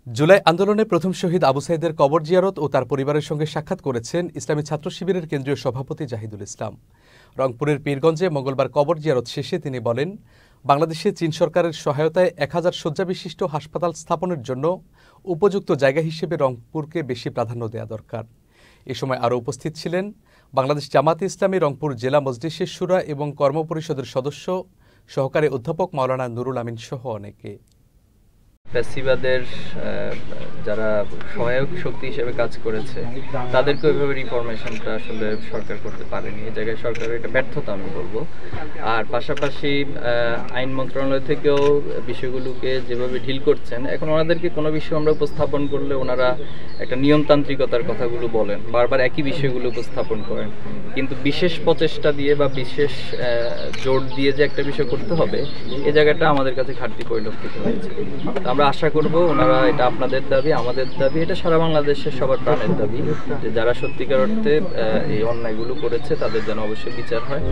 জুলাই আন্দোলনে প্রথম শহীদ আবু সাইদের কবর জিয়ারত ও তার পরিবারের সঙ্গে সাক্ষাৎ করেছেন ইসলামী ছাত্র শিবিরের কেন্দ্রীয় সভাপতি জাহিদুল ইসলাম। রংপুরের পীরগঞ্জে মঙ্গলবার কবর জিয়ারত শেষে তিনি বলেন, বাংলাদেশে চীন সরকারের সহায়তায় 1000 শয্যা বিশিষ্ট হাসপাতাল স্থাপনের জন্য উপযুক্ত জায়গা হিসেবে রংপুরকে বেশি প্রাধান্য দেওয়া দরকার। এ সময় আরও উপস্থিত ছিলেন বাংলাদেশ জামাতে ইসলামী রংপুর জেলা মজলিসের শুরা এবং কর্মপরিষদের সদস্য সহকারী অধ্যাপক মাওলানা নুরুল আমিন সহ অনেকে। ফ্যাসিবাদের যারা সহায়ক শক্তি হিসেবে কাজ করেছে তাদেরকে ওইভাবে রিফরমেশনটা আসলে সরকার করতে পারেনি। এই জায়গায় সরকারের এটা ব্যর্থতা আমি বলবো। আর পাশাপাশি আইন মন্ত্রণালয় থেকেও বিষয়গুলোকে যেভাবে ঢিল করছেন, এখন ওনাদেরকে কোনো বিষয় আমরা উপস্থাপন করলে ওনারা একটা নিয়মতান্ত্রিকতার কথাগুলো বলেন, বারবার একই বিষয়গুলো উপস্থাপন করেন, কিন্তু বিশেষ প্রচেষ্টা দিয়ে বা বিশেষ জোর দিয়ে যে একটা বিষয় করতে হবে, এই জায়গাটা আমাদের কাছে ঘাটতি পরিলক্ষিত হয়েছে। আমরা আশা করব ওনারা, এটা আপনাদের দাবি, আমাদের দাবি, এটা সারা বাংলাদেশের সবার প্রাণের দাবি, যে যারা সত্যিকার অর্থে এই অন্যায়গুলো করেছে তাদের যেন অবশ্যই বিচার হয়।